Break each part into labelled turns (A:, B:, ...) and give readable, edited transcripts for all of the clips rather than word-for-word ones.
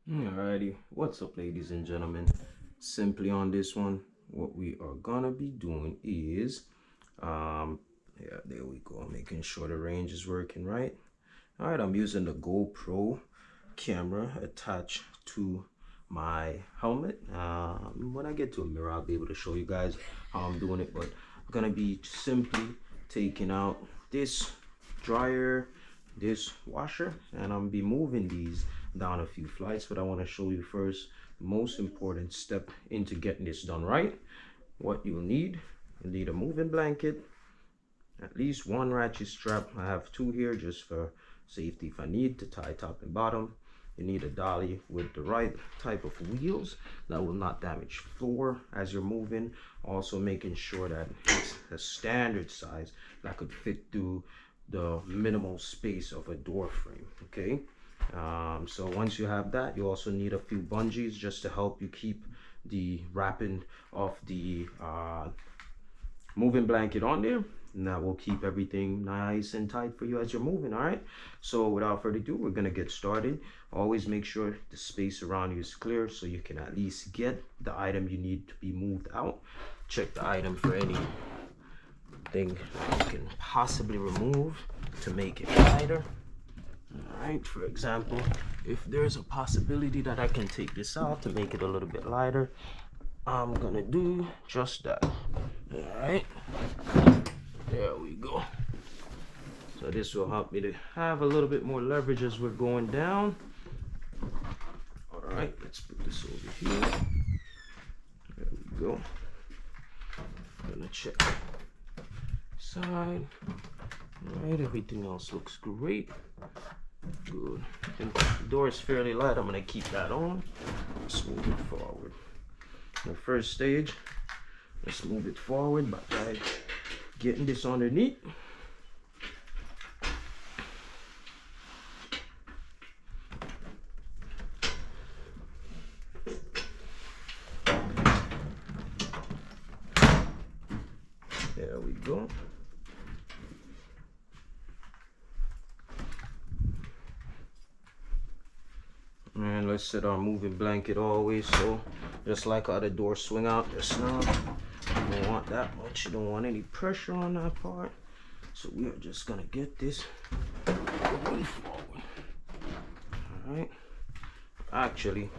A: Alrighty, what's up, ladies and gentlemen? Simply on this one, what we are gonna be doing is, yeah, there we go, making sure the range is working right. All right, I'm using the GoPro camera attached to my helmet. When I get to a mirror, I'll be able to show you guys how I'm doing it, but I'm gonna be simply taking out this dryer, this washer, and I'm be moving these down a few flights. But I want to show you first the most important step into getting this done right. What you'll need a moving blanket, at least one ratchet strap. I have two here just for safety if I need to tie top and bottom. You need a dolly with the right type of wheels that will not damage floor as you're moving. Also making sure that it's a standard size that could fit through the minimal space of a door frame. Okay, so once you have that, you also need a few bungees just to help you keep the wrapping of the moving blanket on there, and that will keep everything nice and tight for you as you're moving. All right, so without further ado, we're gonna get started. Always make sure the space around you is clear so you can at least get the item you need to be moved out. Check the item for anything you can possibly remove to make it lighter. All right, for example, if there's a possibility that I can take this out to make it a little bit lighter, I'm gonna do just that. All right, there we go. So this will help me to have a little bit more leverage as we're going down. All right, let's put this over here. There we go. I'm gonna check side. All right, everything else looks great. Good. And the door is fairly light. I'm gonna keep that on. Let's move it forward. The first stage, let's move it forward by getting this underneath. There we go. And let's set our moving blanket always, so just like how the doors swing out just now, you don't want that much, you don't want any pressure on that part. So we are just gonna get this going forward. All right, actually,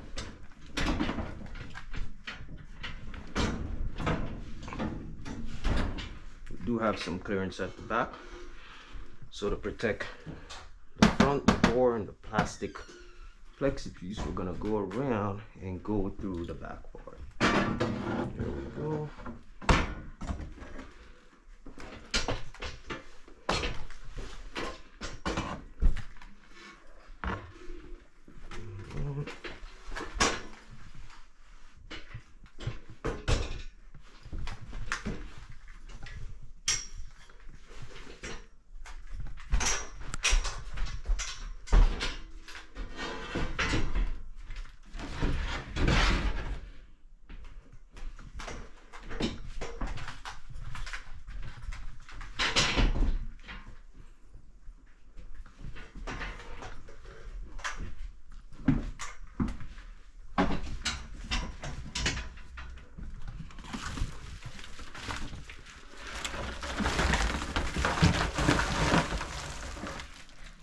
A: we do have some clearance at the back, so to protect the front, the door, and the plastic plexi piece, we're gonna go around and go through the back part. There we go.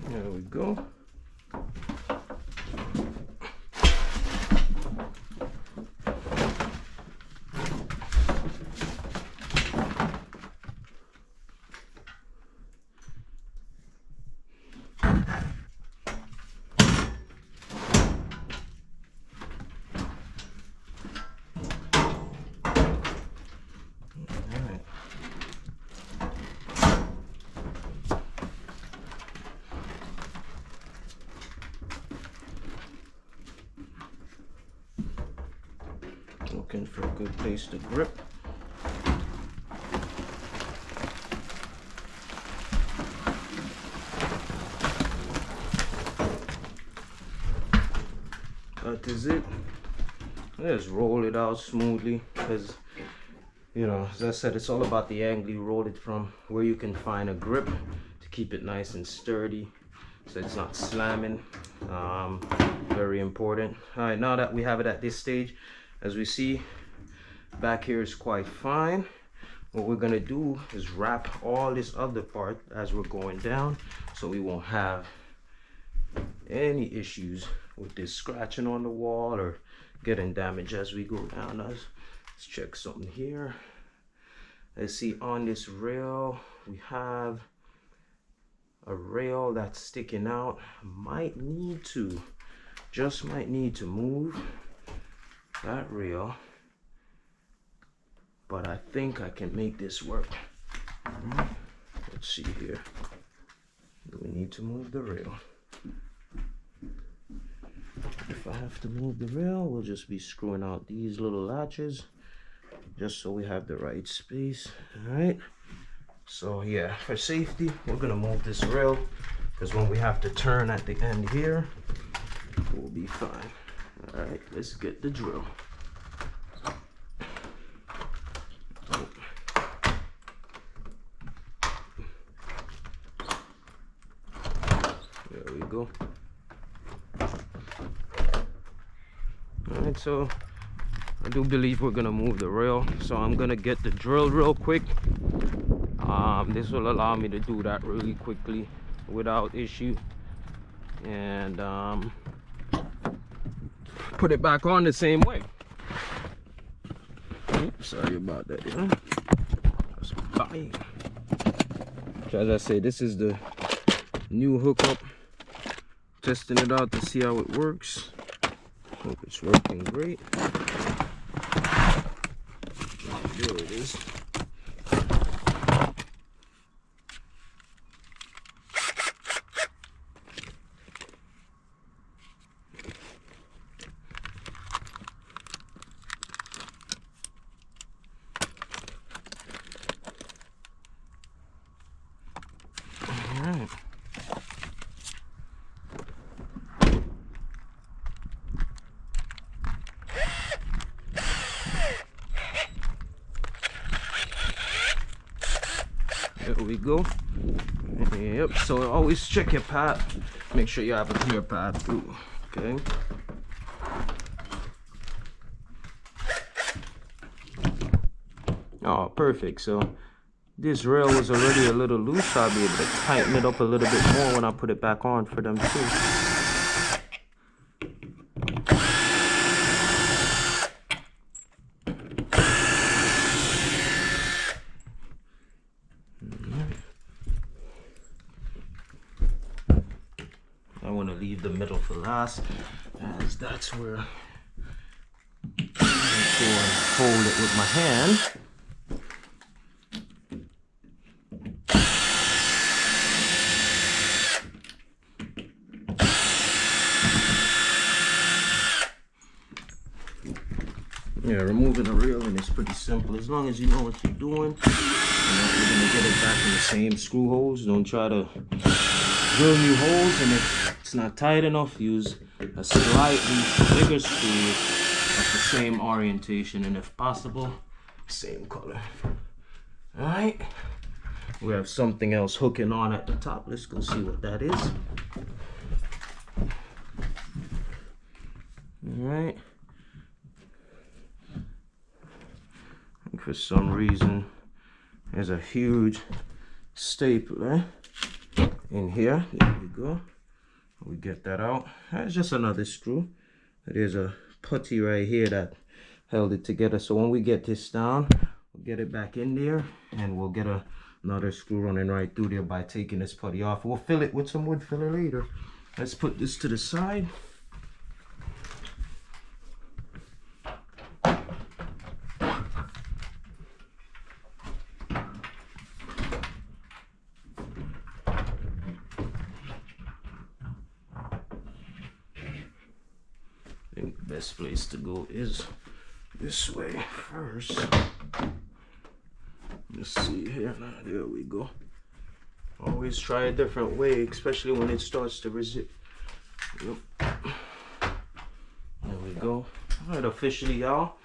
A: There we go. Looking for a good place to grip. That is it. Just roll it out smoothly, because you know, as I said, it's all about the angle you roll it from, where you can find a grip to keep it nice and sturdy so it's not slamming. very important. All right, now that we have it at this stage, as we see, back here is quite fine. What we're gonna do is wrap all this other part as we're going down, so we won't have any issues with this scratching on the wall or getting damaged as we go down. Let's check something here. Let's see, on this rail we have a rail that's sticking out. Might need to move that rail, but I think I can make this work. Let's see here. Do we need to move the rail? If I have to move the rail, we'll just be screwing out these little latches just so we have the right space. All right, so yeah, for safety we're gonna move this rail, because when we have to turn at the end here, we'll be fine. All right, let's get the drill. There we go. Alright, so I do believe we're gonna move the rail, so I'm gonna get the drill real quick. This will allow me to do that really quickly without issue, and put it back on the same way. Oops, sorry about that. Yeah. So as I say, this is the new hookup. Testing it out to see how it works. Hope it's working great. There it is. All right. There we go. Yep, so always check your pad. Make sure you have a clear pad too. Okay. Oh, perfect. So this rail was already a little loose, so I'll be able to tighten it up a little bit more when I put it back on for them too. I want to leave the middle for last, as that's where I'm going to hold it with my hand. Yeah, removing the railing is pretty simple as long as you know what you're doing. You're going to get it back in the same screw holes. Don't try to drill new holes, and if it's not tight enough, use a slightly bigger screw of the same orientation, and if possible, same color. All right, we have something else hooking on at the top. Let's go see what that is. All right, and for some reason there's a huge stapler in here. There we go. We get that out. That's just another screw. There's a putty right here that held it together, so when we get this down, we'll get it back in there, and we'll get another screw running right through there by taking this putty off. We'll fill it with some wood filler later. Let's put this to the side. I think the best place to go is this way first. Let's see here. There we go. Always try a different way, especially when it starts to resist. Yep. There we go. All right, officially, y'all,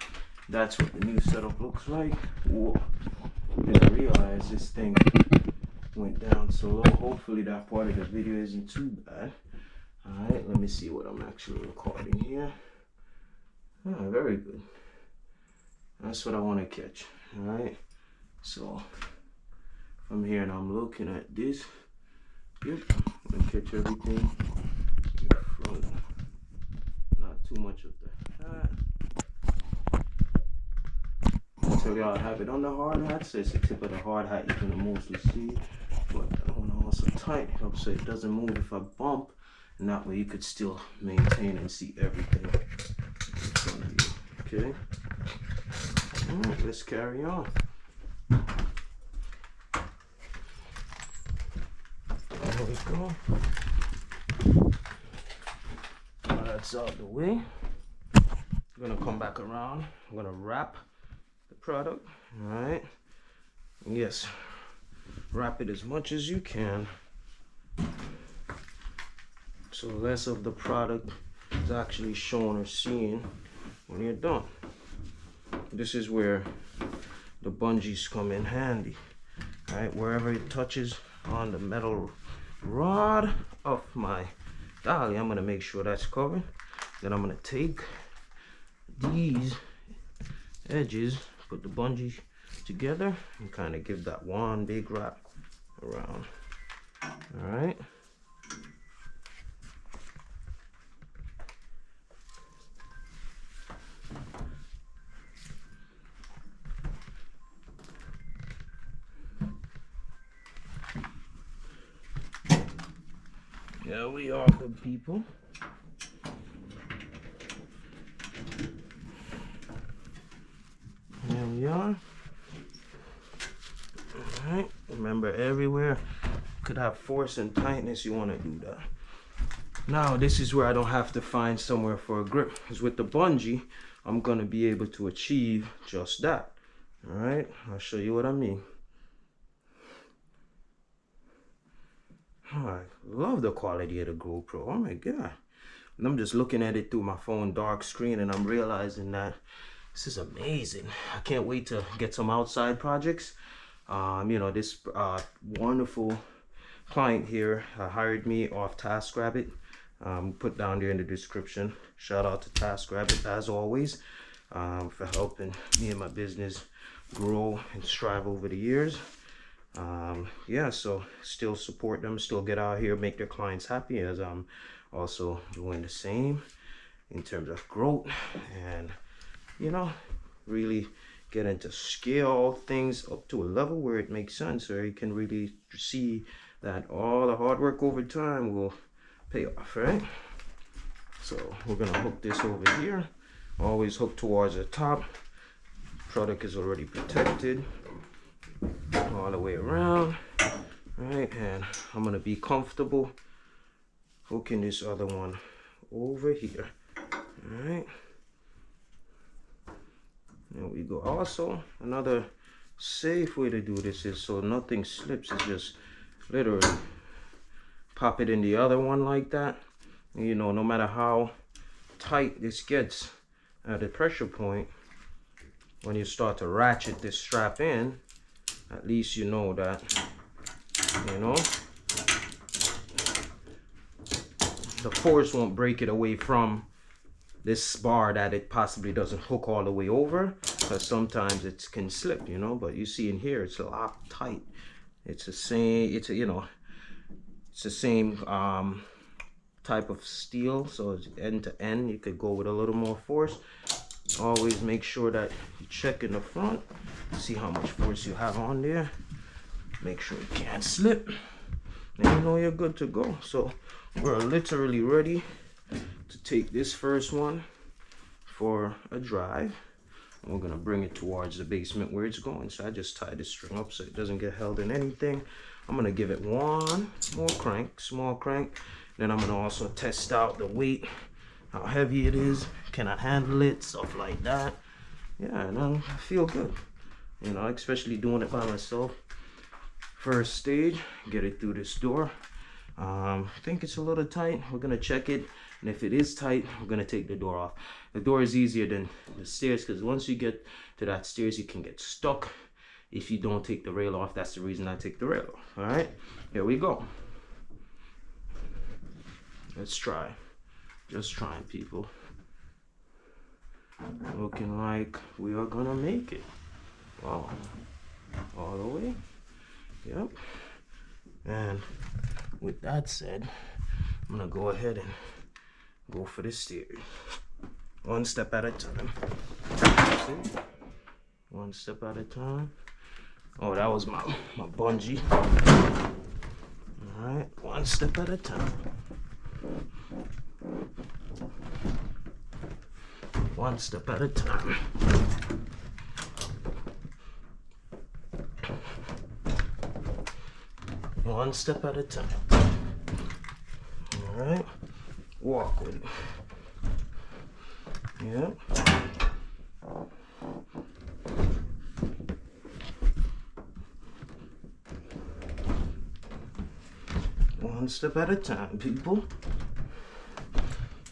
A: that's what the new setup looks like. Whoa. Didn't realize this thing went down so low. Hopefully that part of the video isn't too bad. All right, let me see what I'm actually recording here. Ah, very good. That's what I want to catch. All right, so from here and I'm looking at this. Yep, I'm gonna catch everything in front. Not too much of the hat. I'll tell y'all I have it on the hard hat, so it's the tip of the hard hat you can mostly see. But I want to also tighten it up so it doesn't move if I bump, and that way you could still maintain and see everything in front of you. Okay. Alright, let's carry on. There we go. Now that's out the way. I'm gonna come back around. I'm gonna wrap the product. Alright. Yes. Wrap it as much as you can, so less of the product is actually shown or seen when you're done. This is where the bungees come in handy. Alright, wherever it touches on the metal rod of my dolly, I'm gonna make sure that's covered. Then I'm gonna take these edges, put the bungee together, and kind of give that one big wrap around. All right. There we are, good people. There we are. Alright, remember everywhere could have force and tightness, you want to do that. Now this is where I don't have to find somewhere for a grip, because with the bungee I'm going to be able to achieve just that. Alright, I'll show you what I mean. I love the quality of the GoPro. Oh my god. And I'm just looking at it through my phone dark screen and I'm realizing that this is amazing. I can't wait to get some outside projects. You know, this wonderful client here hired me off TaskRabbit. Put down there in the description. Shout out to TaskRabbit as always, for helping me and my business grow and strive over the years. Yeah, so still support them, still get out here, make their clients happy, as I'm also doing the same in terms of growth, and you know, really get into scale things up to a level where it makes sense, where you can really see that all the hard work over time will pay off, right? So we're gonna hook this over here. Always hook towards the top. Product is already protected all the way around, right? And I'm gonna be comfortable hooking this other one over here. All right, there we go. Also, another safe way to do this is so nothing slips, is just literally pop it in the other one like that. You know, no matter how tight this gets at the pressure point, when you start to ratchet this strap in, at least you know that, you know, the force won't break it away from this bar that it possibly doesn't hook all the way over, because sometimes it can slip, you know. But you see in here, it's locked tight. It's the same, it's a, you know, it's the same type of steel, so it's end to end. You could go with a little more force. Always make sure that you check in the front, see how much force you have on there, make sure it can't slip, and you know you're good to go. So we're literally ready to take this first one for a drive, and we're gonna bring it towards the basement where it's going. So I just tie this string up so it doesn't get held in anything. I'm gonna give it one more crank, small crank. Then I'm gonna also test out the weight, how heavy it is, can I handle it, stuff like that. Yeah, and I feel good, you know, especially doing it by myself. First stage, get it through this door. I think it's a little tight. We're gonna check it, and if it is tight, we're gonna take the door off. The door is easier than the stairs, because once you get to that stairs, you can get stuck if you don't take the rail off. That's the reason I take the rail off. All right, here we go. Let's try. Just trying, people. Looking like we are gonna make it. Wow. All the way. Yep. And with that said, I'm gonna go ahead and go for the steering. One step at a time. See? One step at a time. Oh, that was my bungee. All right, one step at a time. One step at a time. One step at a time. All right, walk with it. Yep. One step at a time, people.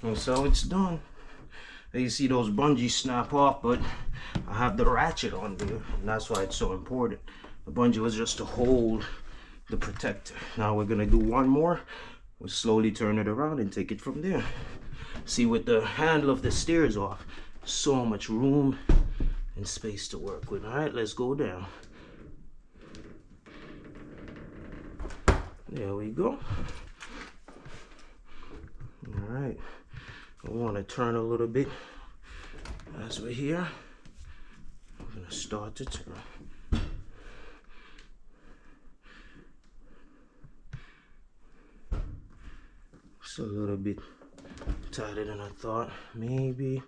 A: And so it's done. You see those bungees snap off, but I have the ratchet on there, and that's why it's so important. The bungee was just to hold the protector. Now we're gonna do one more. We'll slowly turn it around and take it from there. See, with the handle of the stairs off, so much room and space to work with. All right, let's go down. There we go. All right, I want to turn a little bit as we're here. I'm gonna start to turn. It's a little bit tighter than I thought. Maybe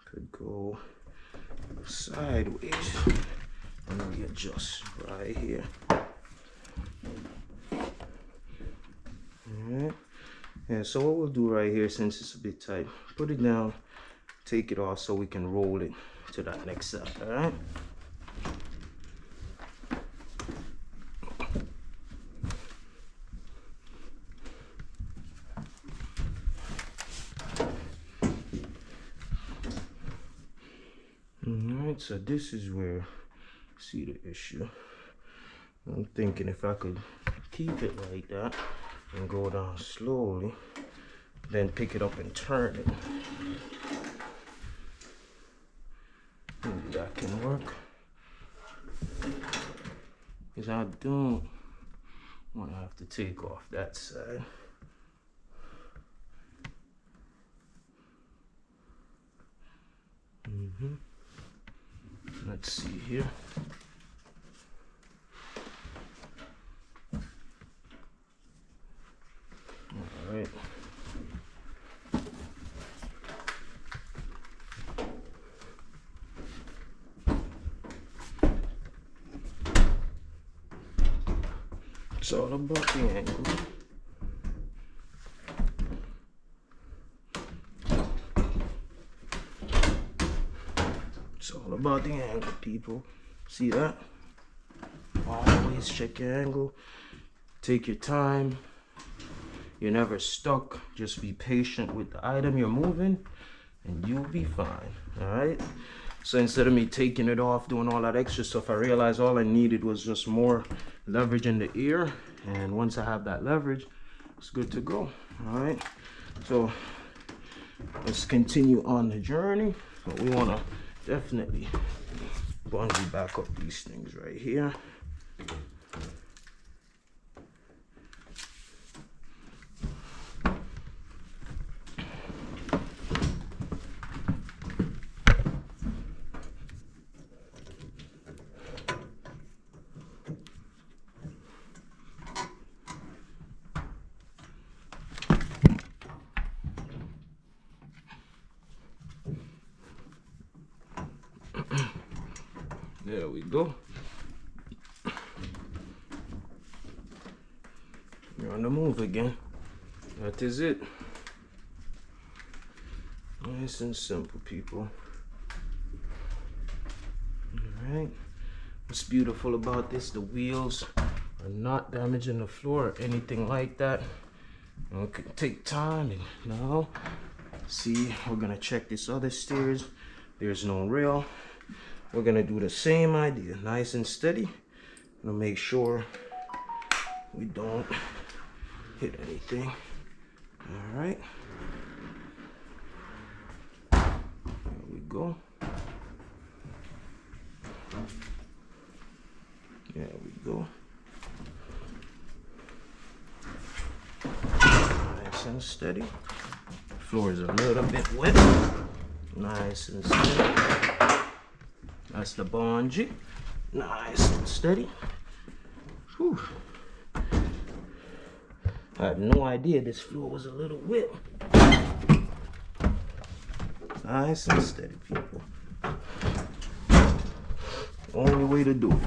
A: could go sideways and readjust right here. Alright. Yeah, so what we'll do right here, since it's a bit tight, put it down, take it off so we can roll it to that next side. Alright. Alright, so this is where, see the issue. I'm thinking if I could keep it like that and go down slowly, then pick it up and turn it. Maybe that can work. Because I don't want to have to take off that side. Let's see here. All right. It's all about the angle. It's all about the angle, people. See that? Always check your angle. Take your time. You're never stuck. Just be patient with the item you're moving and you'll be fine. Alright? So instead of me taking it off, doing all that extra stuff, I realized all I needed was just more leverage in the ear. And once I have that leverage, it's good to go. Alright? So let's continue on the journey. So we want to definitely bungee back up these things right here. There we go. You're on the move again. That is it. Nice and simple, people. Alright. What's beautiful about this, the wheels are not damaging the floor or anything like that. It can take time. And now, see, we're gonna check this other stairs. There's no rail. We're gonna do the same idea, nice and steady. Gonna make sure we don't hit anything. All right. There we go. There we go. Nice and steady. Floor is a little bit wet. Nice and steady. That's the bungee. Nice and steady. Whew. I had no idea this floor was a little wet. Nice and steady, people. Only way to do it.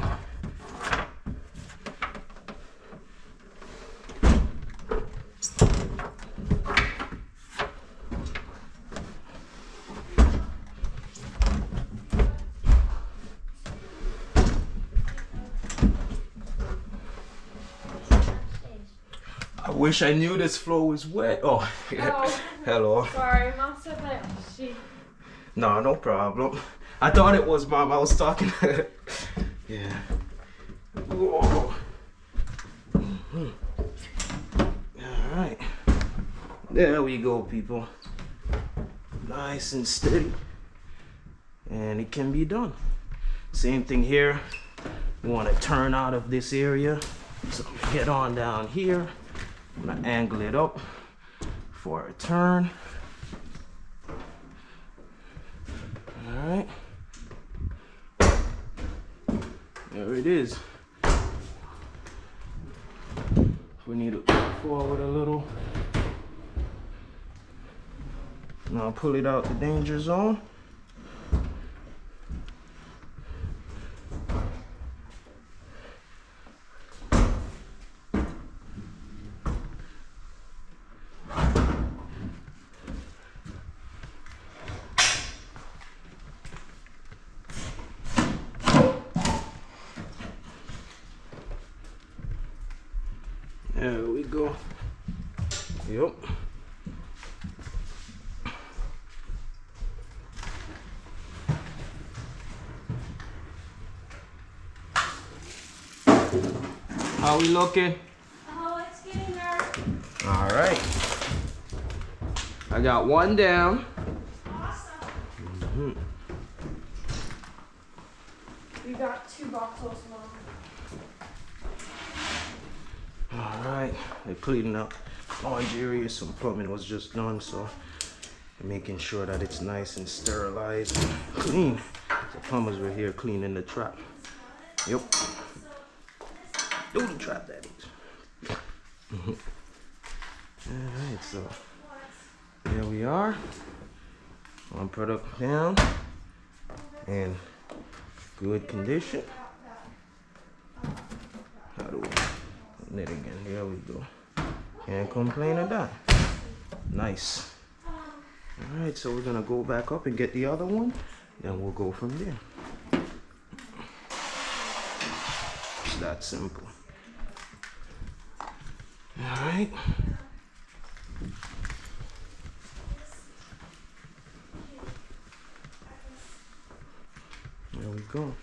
A: I wish I knew this floor was wet. Oh, yeah.
B: Oh.
A: Hello.
B: Sorry, Mom said that she...
A: No, no problem. I thought it was Mom. I was talking. Yeah. Whoa. All right. There we go, people. Nice and steady. And it can be done. Same thing here. We want to turn out of this area. So get on down here. I'm gonna angle it up for a turn. All right. There it is. We need to go forward a little. Now pull it out the danger zone. There we go. Yep. How we looking?
B: Oh, it's getting there.
A: All right. I got one down.
B: Awesome. You got 2 bottles, Mom.
A: All right, they're cleaning up laundry area. Some plumbing was just done, so they're making sure that it's nice and sterilized and clean. The plumbers were here cleaning the trap. Yep. Do the trap, that is. All right, so there we are. One product down and good condition. How do we? It again. There we go. Can't complain of that. Nice. All right, so we're gonna go back up and get the other one, then we'll go from there. It's that simple. All right. There we go.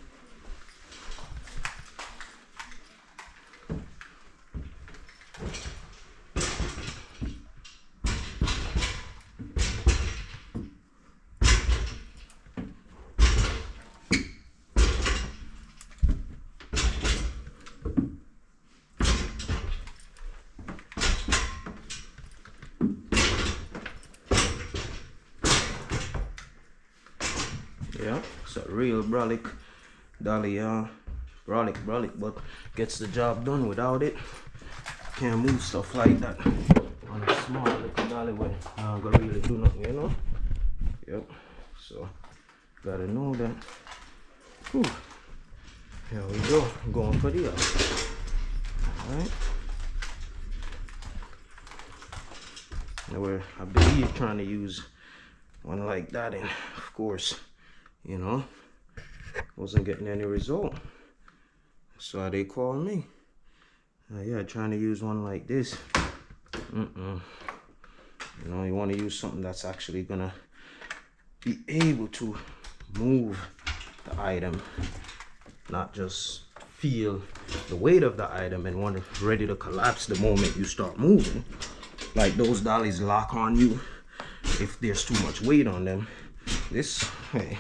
A: Yeah, it's a real brolic dolly, brolic, but gets the job done. Without it, can't move stuff like that on a small little dolly where I'm gonna really do nothing, you know. Yep, so gotta know that. Whew. Here we go. I'm going for the other. All right. Now we're, I believe, trying to use one like that, and of course, you know, wasn't getting any result. So they called me. Yeah, trying to use one like this. You know, you want to use something that's actually gonna be able to move the item, not just feel the weight of the item and want to ready to collapse the moment you start moving. Like those dollies lock on you if there's too much weight on them. This, hey,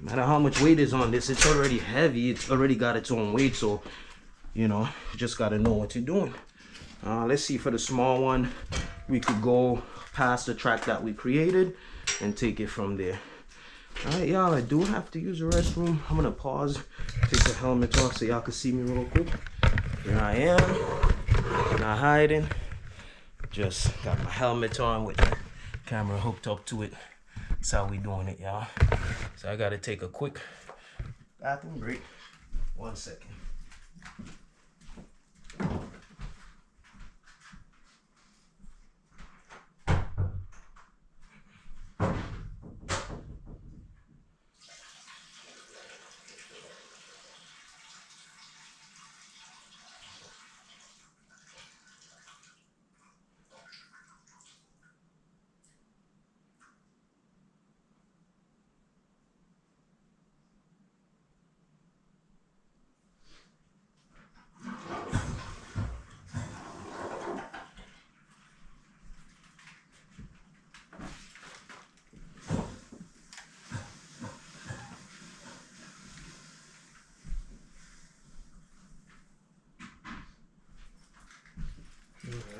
A: no matter how much weight is on this, it's already heavy. It's already got its own weight, so you know, you just gotta know what you're doing. Let's see, for the small one, we could go past the track that we created and take it from there. All right, y'all, I do have to use the restroom. I'm gonna pause, take the helmet off so y'all can see me real quick. Here I am, not hiding. Just got my helmet on with the camera hooked up to it. That's how we doing it, y'all. So I gotta take a quick bathroom break. 1 second.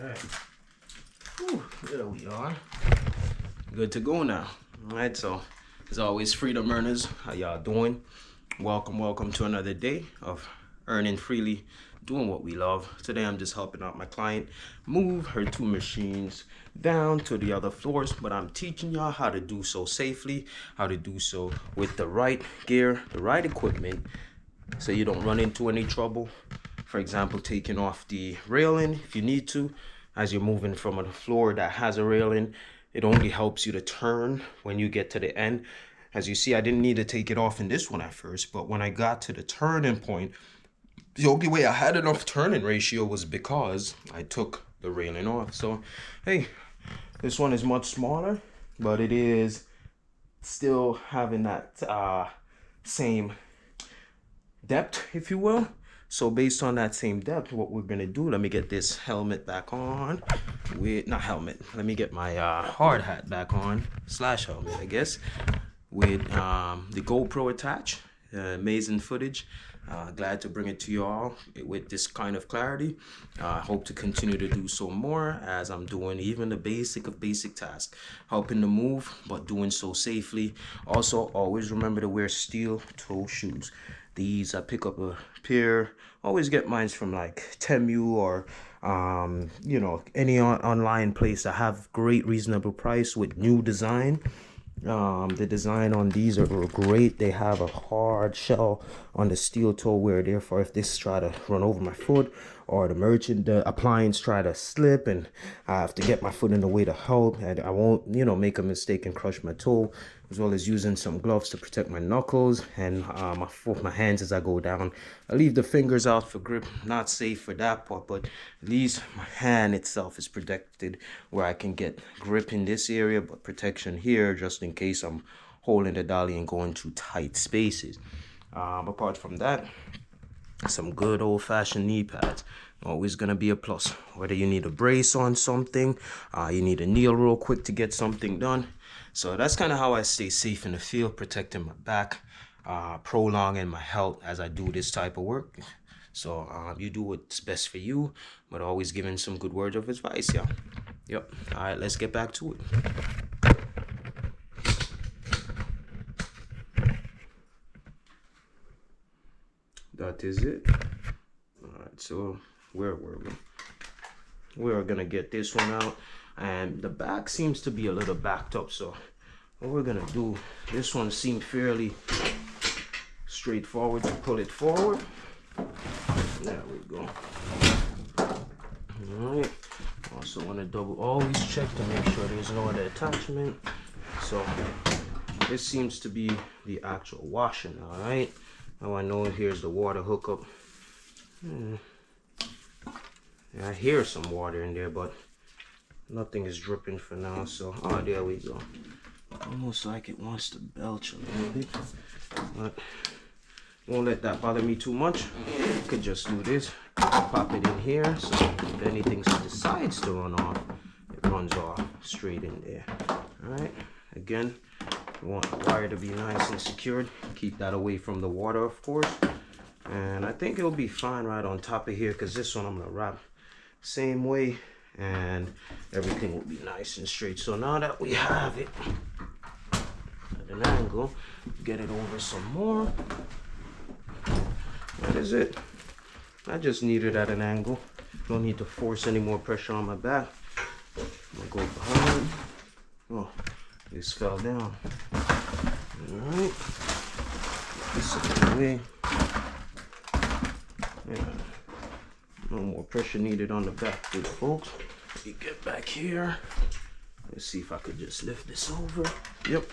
A: Alright. There we are. Good to go now. Alright, so as always, freedom earners, how y'all doing? Welcome to another day of earning freely, doing what we love. Today I'm just helping out my client move her 2 machines down to the other floors, but I'm teaching y'all how to do so safely, how to do so with the right gear, the right equipment, so you don't run into any trouble. For example, taking off the railing if you need to. As you're moving from a floor that has a railing, it only helps you to turn when you get to the end. As you see, I didn't need to take it off in this one at first, but when I got to the turning point, the only way I had enough turning ratio was because I took the railing off. So, hey, this one is much smaller, but it is still having that same depth, if you will. So based on that same depth, what we're gonna do, let me get this helmet back on with, not helmet, let me get my hard hat back on, slash helmet, I guess, with the GoPro attached. Amazing footage. Glad to bring it to you all with this kind of clarity. Hope to continue to do so more as I'm doing even the basic of basic tasks, helping to move, but doing so safely. Also, always remember to wear steel toe shoes. These I pick up a pair, always get mine from like Temu or you know, any online place that have great reasonable price with new design. The design on these are great. They have a hard shell on the steel toe where therefore if this try to run over my foot or the appliance try to slip and I have to get my foot in the way to help, and I won't, you know, make a mistake and crush my toe, as well as using some gloves to protect my knuckles and my hands as I go down. I leave the fingers out for grip, not safe for that part, but at least my hand itself is protected where I can get grip in this area, but protection here just in case I'm holding the dolly and going to tight spaces. Apart from that, some good old-fashioned knee pads, always gonna be a plus. Whether you need a brace on something, you need to kneel real quick to get something done. So that's kind of how I stay safe in the field, protecting my back, prolonging my health as I do this type of work. So you do what's best for you, but always giving some good words of advice, yeah. Yep. All right, let's get back to it. That is it. All right, so where were we? We're gonna get this one out, and the back seems to be a little backed up, so what we're gonna do, this one seemed fairly straightforward to pull it forward. There we go. All right, also want to always check to make sure there's no other attachment. So this seems to be the actual washer. All right, now I know here's the water hookup. Yeah, I hear some water in there, but nothing is dripping for now. So, oh, there we go. Almost like it wants to belch a little bit, but won't let that bother me too much. You could just do this, pop it in here, so if anything decides to run off, it runs off straight in there. All right, again, you want the wire to be nice and secured. Keep that away from the water, of course. And I think it'll be fine right on top of here, because this one I'm gonna wrap same way, and everything will be nice and straight. So now that we have it at an angle, get it over some more. That is it. I just need it at an angle. Don't need to force any more pressure on my back. I'm gonna go behind. Oh, this fell down. Alright. This out of the way. Yeah. No more pressure needed on the back, good folks. Let me get back here. Let's see if I could just lift this over. Yep.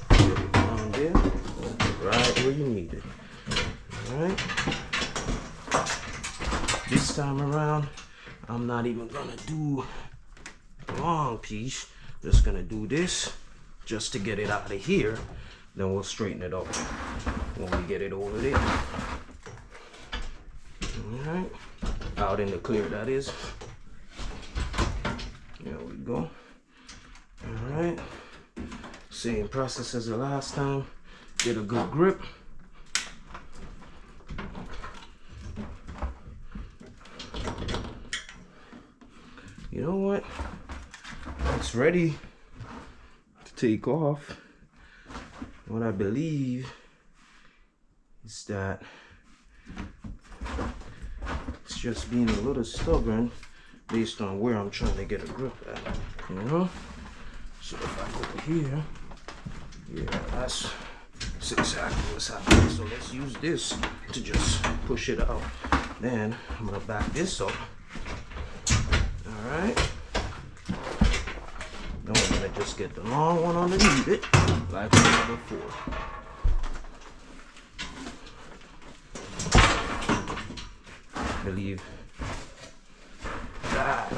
A: Get it down there. Right where you need it. Alright. This time around, I'm not even gonna do a long piece. Just gonna do this just to get it out of here. Then we'll straighten it up when we get it over there. Alright. Out in the clear, that is. There we go. Alright. Same process as the last time. Get a good grip. You know what? It's ready to take off. What I believe is that it's just being a little stubborn based on where I'm trying to get a grip at, you know? So if I go here, yeah, that's exactly what's happening. So let's use this to just push it out. Then I'm gonna back this up. Alright. Then we're gonna just get the long one underneath it, like we did before. I believe that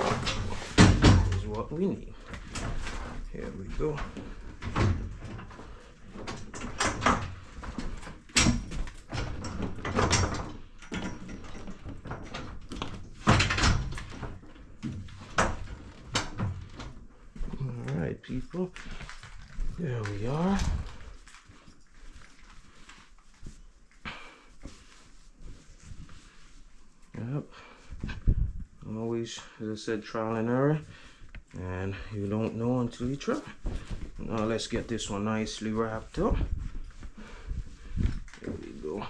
A: is what we need. Here we go. Alright, people. There we are. Yep. Always, as I said, trial and error. And you don't know until you try. Now let's get this one nicely wrapped up. There we go.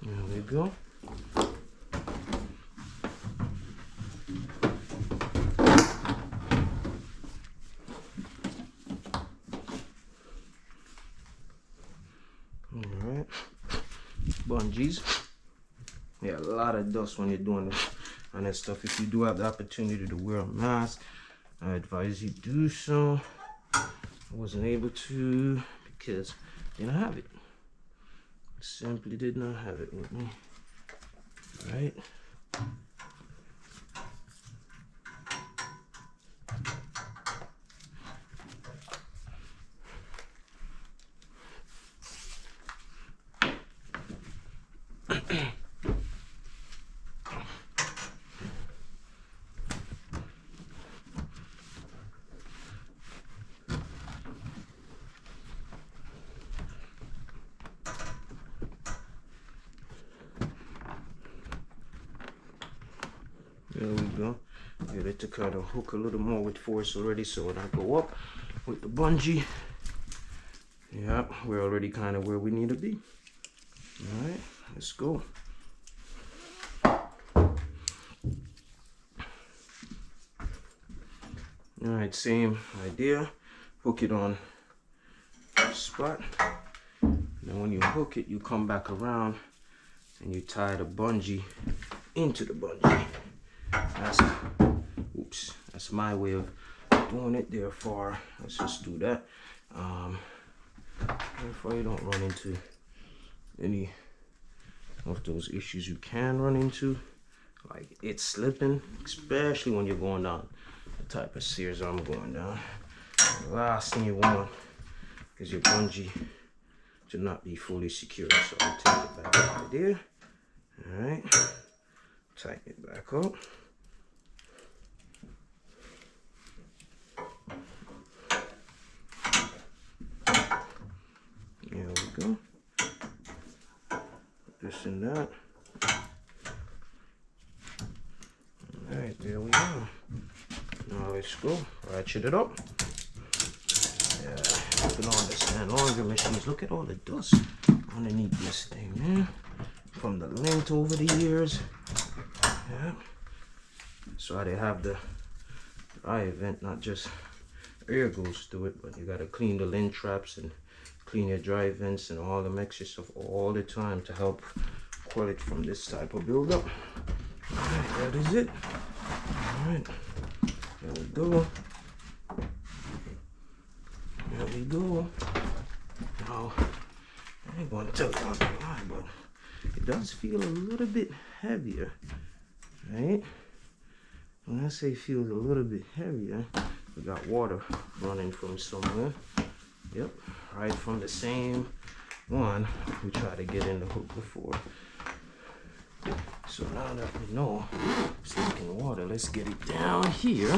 A: There we go. Alright. Bungees. Yeah, a lot of dust when you're doing this and that stuff. If you do have the opportunity to wear a mask, I advise you do so. I wasn't able to because I didn't have it. Simply did not have it with me. Right? There we go. Get it to kind of hook a little more with force already, so when I go up with the bungee, yeah, we're already kind of where we need to be. All right, let's go. All right, same idea. Hook it on spot. Then when you hook it, you come back around and you tie the bungee into the bungee. That's my way of doing it. Therefore, let's just do that. Therefore, you don't run into any of those issues you can run into, like it's slipping, especially when you're going down the type of stairs I'm going down. The last thing you want is your bungee to not be fully secure. So I'll take it back out of there. Alright, tighten it back up. There we go. This and that. Alright, there we go. Now let's go. Ratchet it up. Yeah, you can understand laundry machines. Look at all the dust underneath this thing, man. From the lint over the years. Yeah. That's why they have the dry vent, not just air goes through it, but you gotta clean the lint traps and clean your dry vents and all the extra stuff all the time to help quell it from this type of buildup. Alright, that is it. Alright, there we go. There we go. Now, I ain't gonna tell you how to lie, but it does feel a little bit heavier, right? When I say feels a little bit heavier, we got water running from somewhere. Yep, right from the same one we tried to get in the hook before. So now that we know it's leaking water, let's get it down here.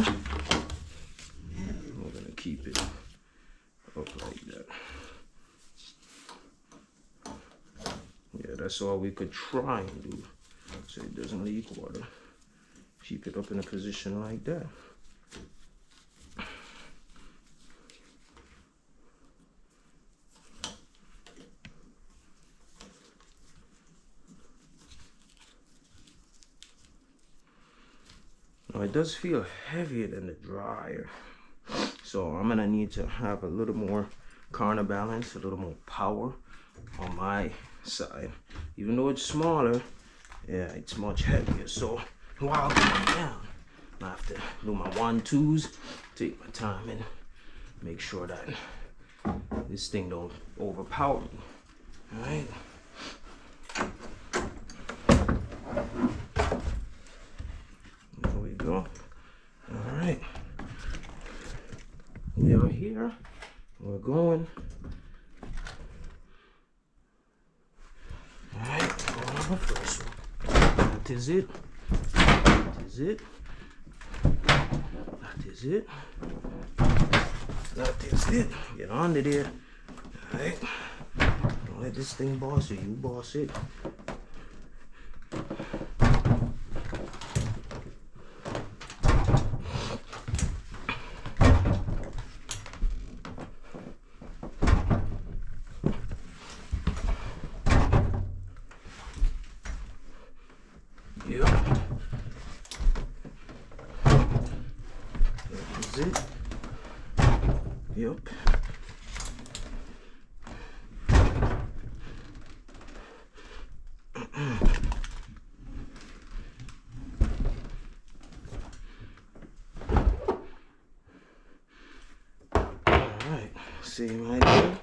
A: We're gonna keep it up like that. Yeah, that's all we could try and do so it doesn't leak water. Keep it up in a position like that. Now it does feel heavier than the dryer, so I'm gonna need to have a little more counterbalance, a little more power on my side. Even though it's smaller, yeah, it's much heavier. So while going down, I have to do my 1-2s, take my time and make sure that this thing don't overpower me. All right. There we go. All right. We are here. We're going. All right. Going on the first one. That is it. That is it. That is it. That is it. Get under there. All right. Don't let this thing boss you. You boss it. Yep. That is it. Yep. Alright, same idea.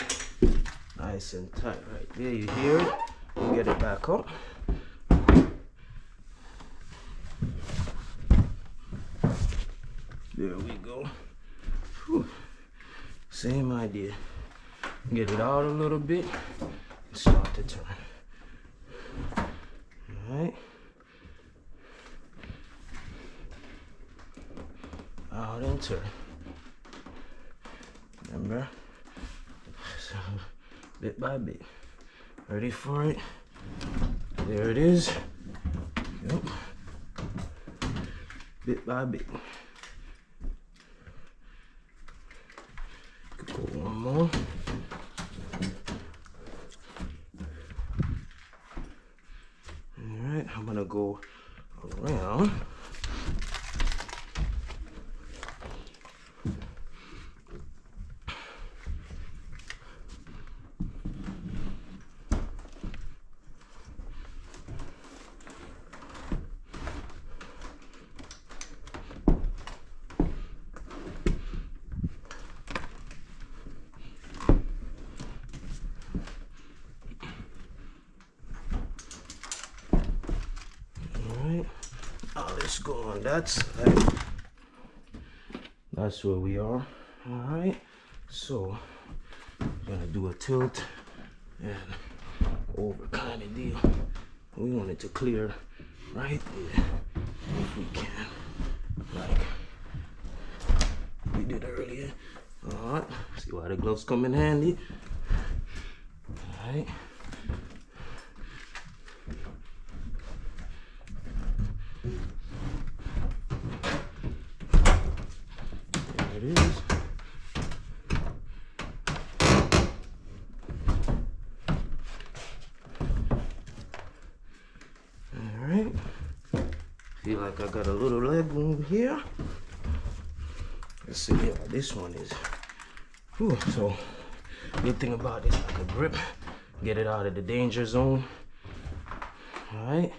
A: Nice and tight right there. You hear it? You get it back up. There we go. Whew. Same idea. Get it out a little bit and start to turn. Alright. Out and turn. Remember? So, bit by bit. Ready for it? There it is. Yep. Bit by bit. Could go one more. Alright, I'm gonna go around. go on that side. That's where we are. All right. So I'm gonna do a tilt and over kind of deal. We want it to clear right there if we can, like we did earlier. All right. See why the gloves come in handy. All right. There it is. Alright. Feel like I got a little leg room here. Let's see how this one is. Whew, so good thing about this, I can grip, get it out of the danger zone. Alright.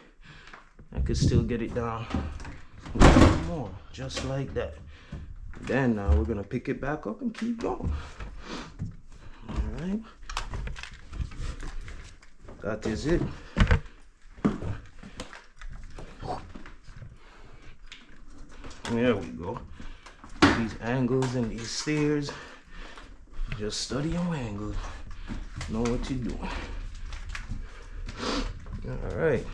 A: I could still get it down a little more, just like that. Then now we're gonna pick it back up and keep going. Alright. That is it. There we go. These angles and these stairs. Just study your angles. Know what you're doing. Alright.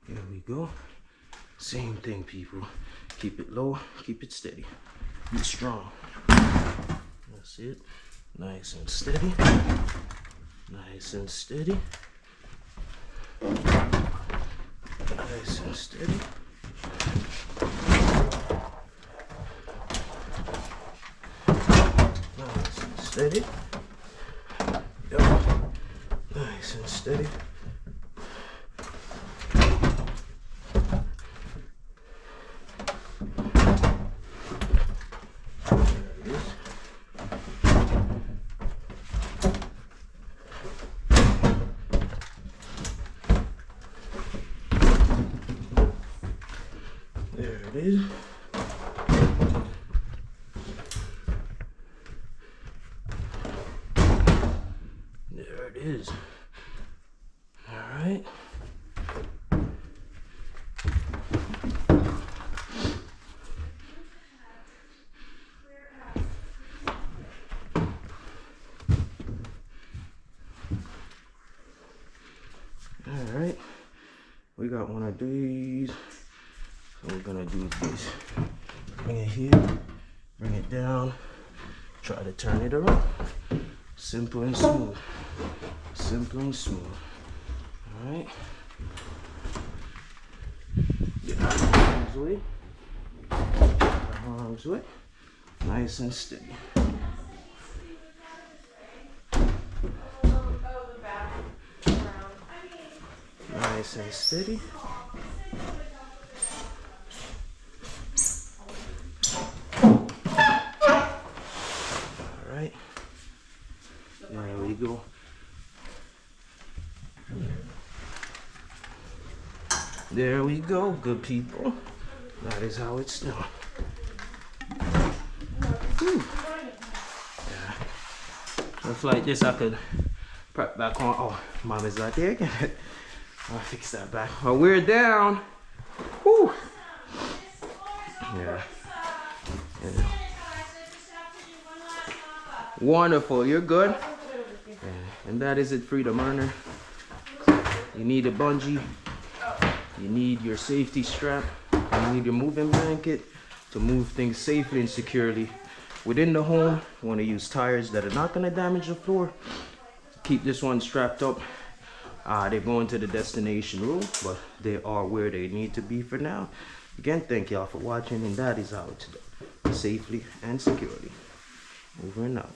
A: There we go. Same thing, people. Keep it low, keep it steady. Be strong. That's it. Nice and steady. Nice and steady. Nice and steady. Nice and steady. Yep. Nice and steady. There it is. There it is. All right. All right. We got one of these. So we're gonna do this. Bring it here, bring it down, try to turn it around. Simple and smooth. Simple and smooth. Alright. Get out of harm's way. Out of harm's way. Nice and steady. Nice and steady. Alright. There we go. There we go, good people. That is how it's done. Whew. Yeah. Stuff like this I could prep back on. Oh, mom is right there again. I'll fix that back. Oh, we're down. Whew. Yeah. Yeah. Wonderful, you're good. Yeah. And that is it, freedom earner. You need a bungee. You need your safety strap. You need your moving blanket to move things safely and securely within the home. You want to use tires that are not going to damage the floor. Keep this one strapped up. They're going to the destination room, but they are where they need to be for now. Again, thank y'all for watching, and that is how it's done, safely and securely. Over and out.